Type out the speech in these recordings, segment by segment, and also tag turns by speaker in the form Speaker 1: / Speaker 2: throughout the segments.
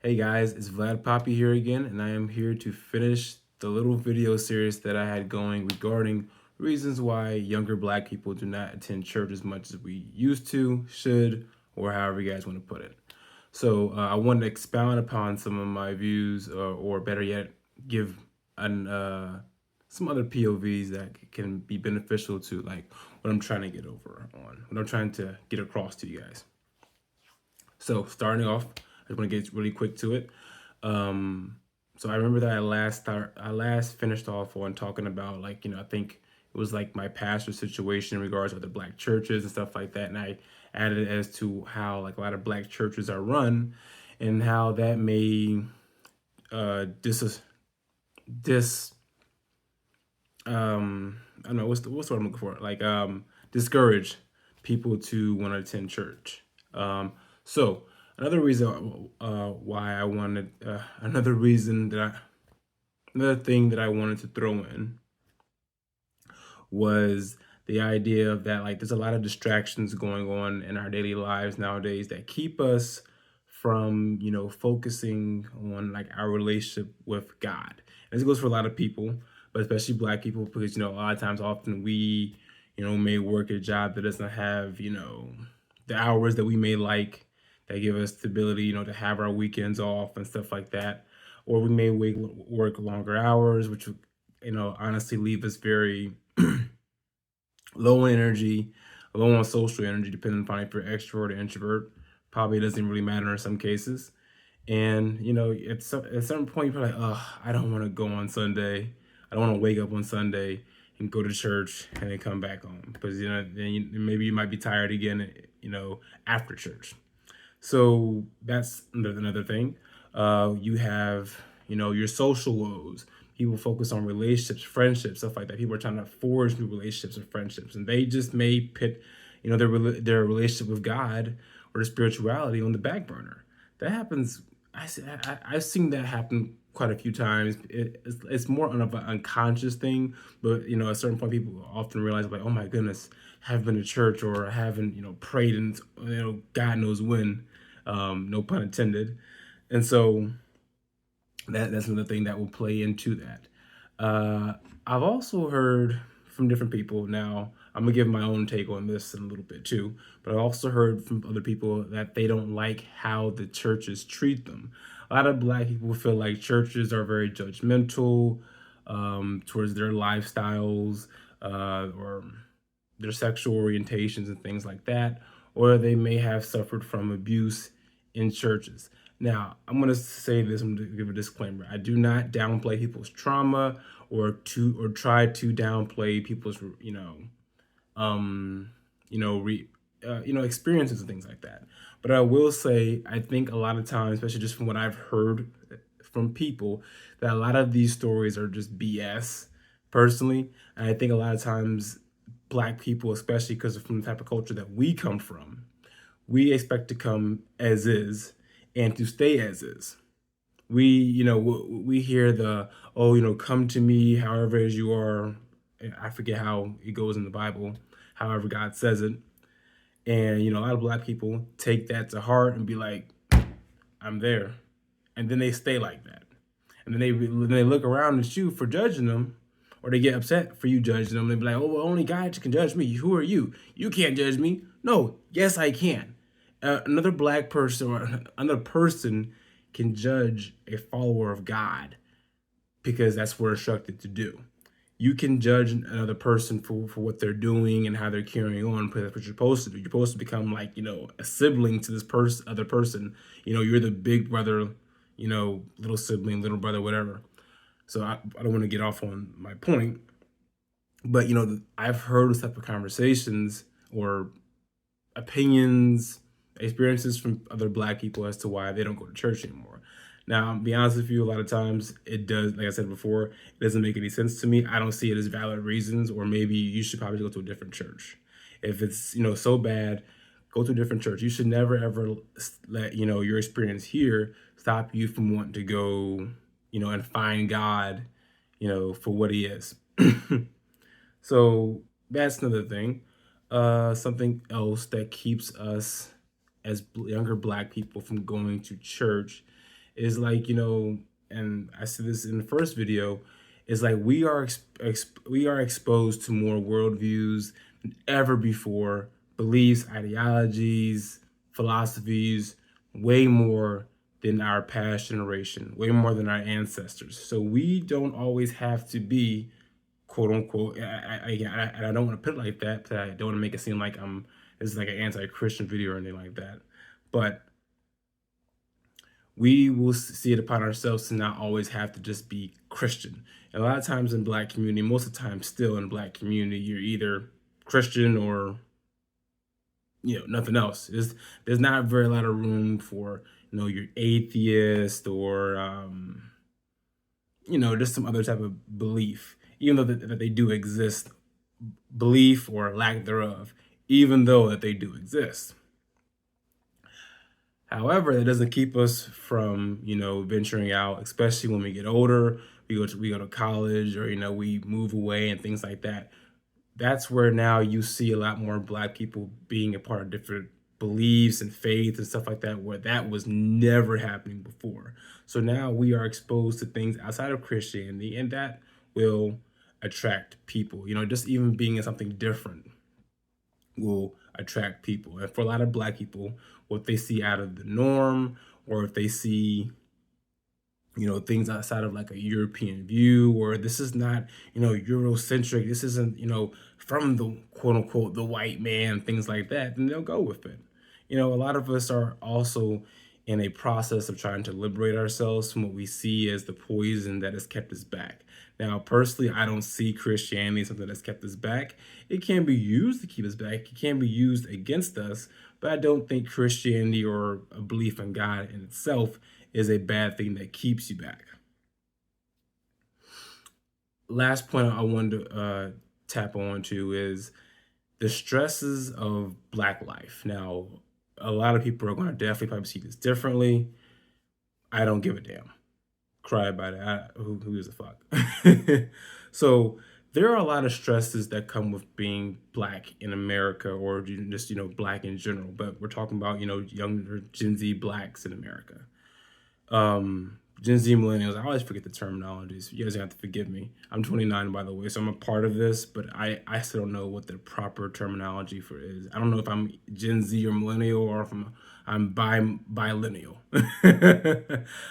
Speaker 1: Hey guys, it's Vlad Poppy here again, and I am here to finish the little video series that I had going regarding reasons why younger black people do not attend church as much as we used to, should, or however you guys want to put it. So I wanted to expound upon some of my views, or better yet, give some other POVs that can be beneficial to like what I'm trying to get over on, what I'm trying to get across to you guys. So starting off, I just want to get really quick to it. Um, so I remember that I last finished off on talking about like I think it was like my pastor situation in regards to the black churches and stuff like that, and I added as to how like a lot of black churches are run, and how that may dis dis I don't know what's the word I'm looking for, like discourage people to want to attend church. So another reason why I wanted another thing that I wanted to throw in was the idea of that like there's a lot of distractions going on in our daily lives nowadays that keep us from focusing on like our relationship with God. And this goes for a lot of people, but especially black people, because a lot of times often we may work a job that doesn't have the hours that we may like, that give us the ability to have our weekends off and stuff like that, or we may work longer hours, which honestly leave us very low on energy, low on social energy, depending upon if you're extrovert or introvert. Probably doesn't really matter in some cases. And at a certain point, you're like, oh, I don't want to go on Sunday. I don't want to wake up on Sunday and go to church and then come back home, because maybe you might be tired again, after church. So that's another thing. You have, your social woes. People focus on relationships, friendships, stuff like that. People are trying to forge new relationships and friendships, and they just may put, their relationship with God or their spirituality on the back burner. That happens. I've seen that happen quite a few times. It's more of an unconscious thing, but at a certain point, people often realize like, oh my goodness, I haven't been to church, or I haven't prayed, and God knows when, no pun intended. And so that's another thing that will play into that. I've also heard from different people. Now, I'm gonna give my own take on this in a little bit too, but I also heard from other people that they don't like how the churches treat them. A lot of black people feel like churches are very judgmental towards their lifestyles, or their sexual orientations and things like that, or they may have suffered from abuse in churches. Now, I'm going to say this, I'm going to give a disclaimer. I do not downplay people's trauma, or try to downplay people's um experiences and things like that. But I will say, I think a lot of times, especially just from what I've heard from people, that a lot of these stories are just BS personally. And I think a lot of times black people, especially because from the type of culture that we come from, we expect to come as is and to stay as is. We hear the, oh, come to me however as you are. I forget how it goes in the Bible, however God says it. And a lot of black people take that to heart and be like, I'm there. And then they stay like that. And then they look around at you for judging them, or they get upset for you judging them. They be like, oh, well, only God can judge me. Who are you? You can't judge me. No, yes, I can. Another black person or another person can judge a follower of God, because that's what we're instructed to do. You can judge another person for what they're doing and how they're carrying on, because that's what you're supposed to do. You're supposed to become like, a sibling to this other person. You're the big brother, little sibling, little brother, whatever. So I don't want to get off on my point, but I've heard this type of conversations or opinions, experiences from other black people as to why they don't go to church anymore. Now, I'll be honest with you, a lot of times it does, like I said before, it doesn't make any sense to me. I don't see it as valid reasons, or maybe you should probably go to a different church. If it's, so bad, go to a different church. You should never ever let, your experience here stop you from wanting to go, and find God, for what he is. So that's another thing. Something else that keeps us as younger black people from going to church is like, and I said this in the first video, is like we are we are exposed to more worldviews than ever before, beliefs, ideologies, philosophies, way more than our past generation, way more than our ancestors. So we don't always have to be quote unquote. I don't want to put it like that, because I don't want to make it seem like this is like an anti-Christian video or anything like that. But we will see it upon ourselves to not always have to just be Christian. And a lot of times in Black community, most of the time still in Black community, you're either Christian or nothing else. There's not very a lot of room for your atheist or just some other type of belief, even though that they do exist, belief or lack thereof, even though that they do exist. However, that doesn't keep us from, venturing out, especially when we get older. We go to college, or we move away and things like that. That's where now you see a lot more Black people being a part of different beliefs and faiths and stuff like that, where that was never happening before. So now we are exposed to things outside of Christianity, and that will attract people. Just even being in something different will attract people. And for a lot of Black people, what they see out of the norm, or if they see things outside of like a European view, or this is not Eurocentric, this isn't from the quote unquote the white man, things like that, then they'll go with it. A lot of us are also in a process of trying to liberate ourselves from what we see as the poison that has kept us back. Now, personally, I don't see Christianity as something that's kept us back. It can be used to keep us back. It can be used against us, but I don't think Christianity or a belief in God in itself is a bad thing that keeps you back. Last point I wanted to tap on to is the stresses of Black life. Now, a lot of people are going to definitely probably see this differently. I don't give a damn. Cry about it. Who gives a fuck? So there are a lot of stresses that come with being Black in America, or just Black in general. But we're talking about younger Gen Z Blacks in America. Gen Z millennials. I always forget the terminologies. You guys have to forgive me. I'm 29, by the way, so I'm a part of this, but I still don't know what the proper terminology for is. I don't know if I'm Gen Z or millennial, or if I'm bilineal.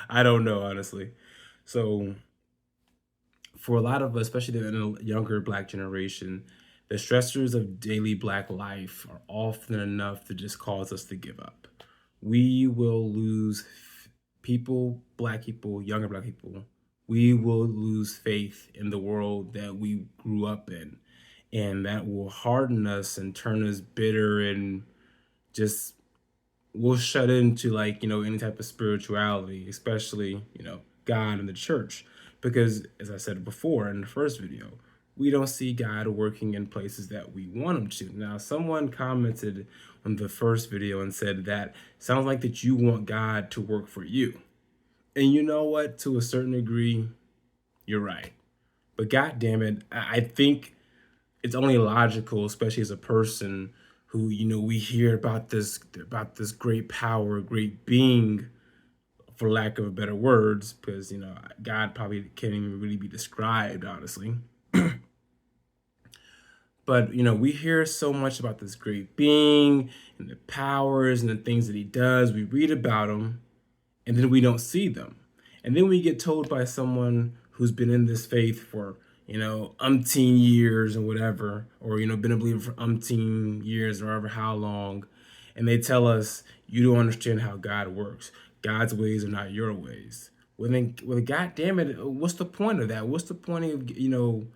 Speaker 1: I don't know, honestly. So for a lot of us, especially in the younger Black generation, the stressors of daily Black life are often enough to just cause us to give up. We will lose people, Black people, younger Black people. We will lose faith in the world that we grew up in, and that will harden us and turn us bitter, and just we'll shut into like any type of spirituality, especially God and the church, because as I said before in the first video, we don't see God working in places that we want him to. Now, someone commented on the first video and said that sounds like that you want God to work for you. And you know what? To a certain degree, you're right. But God damn it, I think it's only logical, especially as a person who we hear about this great power, great being, for lack of better words, because God probably can't even really be described, honestly. But we hear so much about this great being and the powers and the things that he does. We read about him, and then we don't see them. And then we get told by someone who's been in this faith for umpteen years or whatever, or been a believer for umpteen years or however how long, and they tell us you don't understand how God works. God's ways are not your ways. Well, God damn it, what's the point of that? What's the point of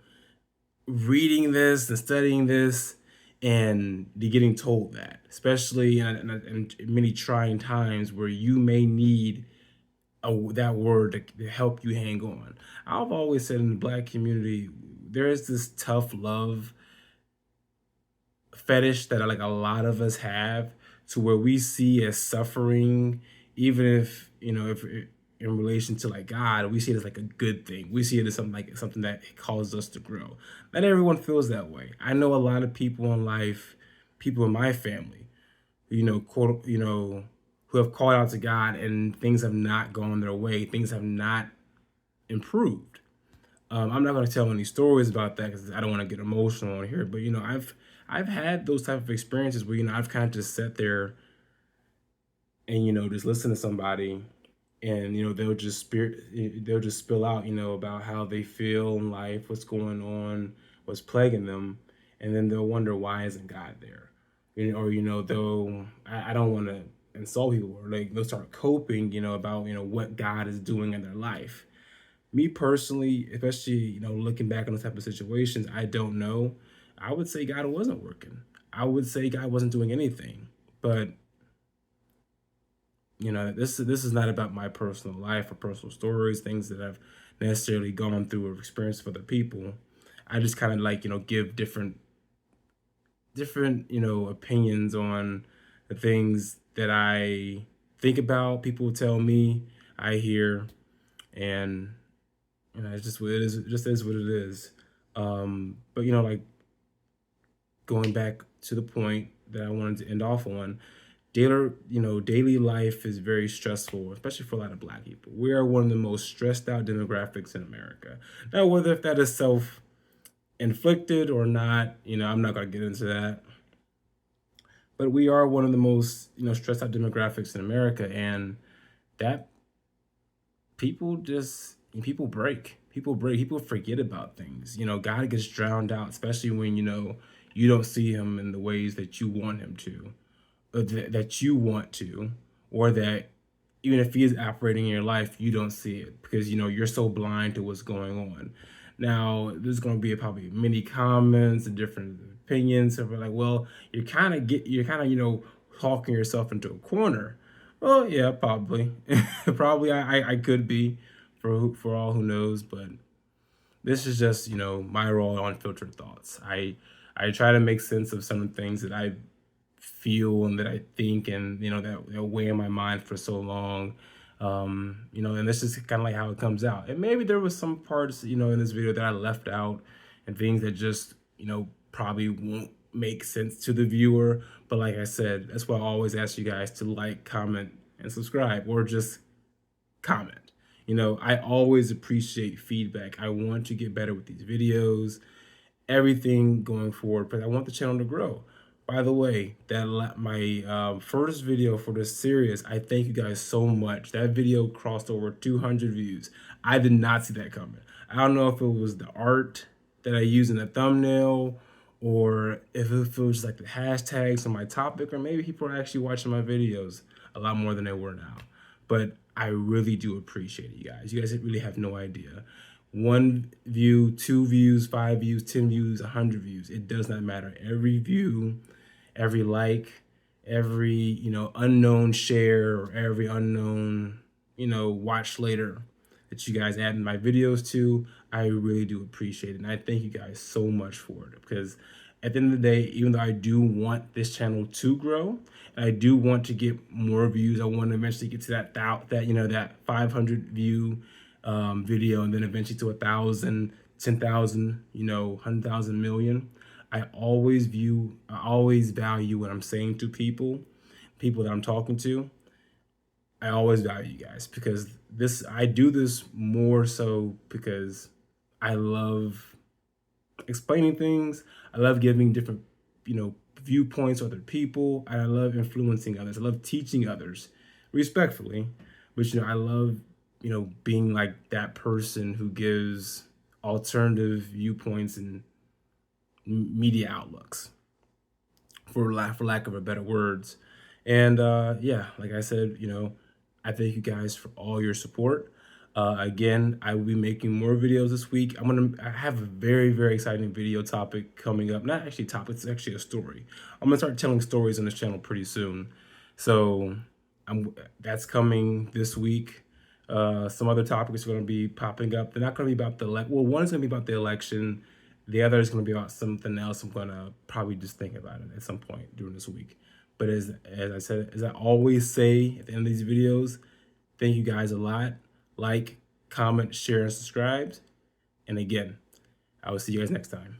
Speaker 1: reading this and studying this and getting told that, especially in many trying times where you may need that word to help you hang on. I've always said in the Black community, there is this tough love fetish that like a lot of us have, to where we see as suffering, even if if in relation to like God, we see it as like a good thing. We see it as something that causes us to grow. Not everyone feels that way. I know a lot of people in life, people in my family, quote, who who have called out to God and things have not gone their way, things have not improved. I'm not going to tell any stories about that because I don't want to get emotional on here. But I've had those type of experiences where I've kind of just sat there and just listen to somebody, and they'll just spill out about how they feel in life, what's going on, what's plaguing them, and then they'll wonder why isn't God there, or they'll I don't want to insult people, or like they'll start coping about what God is doing in their life. Me personally, especially looking back on those type of situations, I don't know. I would say God wasn't working. I would say God wasn't doing anything. But this is not about my personal life or personal stories, things that I've necessarily gone through or experienced with other people. I just kind of like give different opinions on the things that I think about, people tell me, I hear, and it's just what it is. It just is what it is. But like going back to the point that I wanted to end off on, daily life is very stressful, especially for a lot of Black people. We are one of the most stressed out demographics in America. Now, whether if that is self-inflicted or not, I'm not gonna get into that. But we are one of the most, stressed out demographics in America, and that people break. People forget about things. God gets drowned out, especially when you don't see him in the ways that you want him to, or that you want to, or that even if he is operating in your life, you don't see it because you're so blind to what's going on. Now, there's going to be probably many comments and different opinions. So we're like, well, you're kind of talking yourself into a corner. Well, yeah, probably, probably I could be, for all who knows, but this is just my raw unfiltered thoughts. I try to make sense of some of the things that I feel and that I think, and that weigh in my mind for so long. And this is kind of like how it comes out. And maybe there was some parts in this video that I left out, and things that just probably won't make sense to the viewer. But like I said, that's why I always ask you guys to like, comment, and subscribe, or just comment. I always appreciate feedback. I want to get better with these videos, everything going forward, but I want the channel to grow. By the way, my first video for this series, I thank you guys so much. That video crossed over 200 views. I did not see that coming. I don't know if it was the art that I used in the thumbnail, or if it was like the hashtags on my topic, or maybe people are actually watching my videos a lot more than they were now. But I really do appreciate it, you guys. You guys really have no idea. 1 view, 2 views, 5 views, 10 views, 100 views. It does not matter. Every view, every like, every unknown share, or every unknown watch later that you guys add in my videos to, I really do appreciate it. And I thank you guys so much for it, because at the end of the day, even though I do want this channel to grow, and I do want to get more views, I want to eventually get to that 500 view video, and then eventually to 1,000, 10,000, 100,000, million. I always value what I'm saying to people that I'm talking to. I always value you guys, because I do this more so because I love explaining things. I love giving different, viewpoints to other people. And I love influencing others. I love teaching others respectfully, but I love, being like that person who gives alternative viewpoints and media outlooks, for lack of a better words. And yeah, like I said, I thank you guys for all your support. Again, I will be making more videos this week. I have a very, very exciting video topic coming up. Not actually a topic, it's actually a story. I'm gonna start telling stories on this channel pretty soon. So that's coming this week. Some other topics are gonna be popping up. They're not gonna be about one's gonna be about the election. The other is gonna be about something else. I'm gonna probably just think about it at some point during this week. But as I said, as I always say at the end of these videos, thank you guys a lot. Like, comment, share, and subscribe. And again, I will see you guys next time.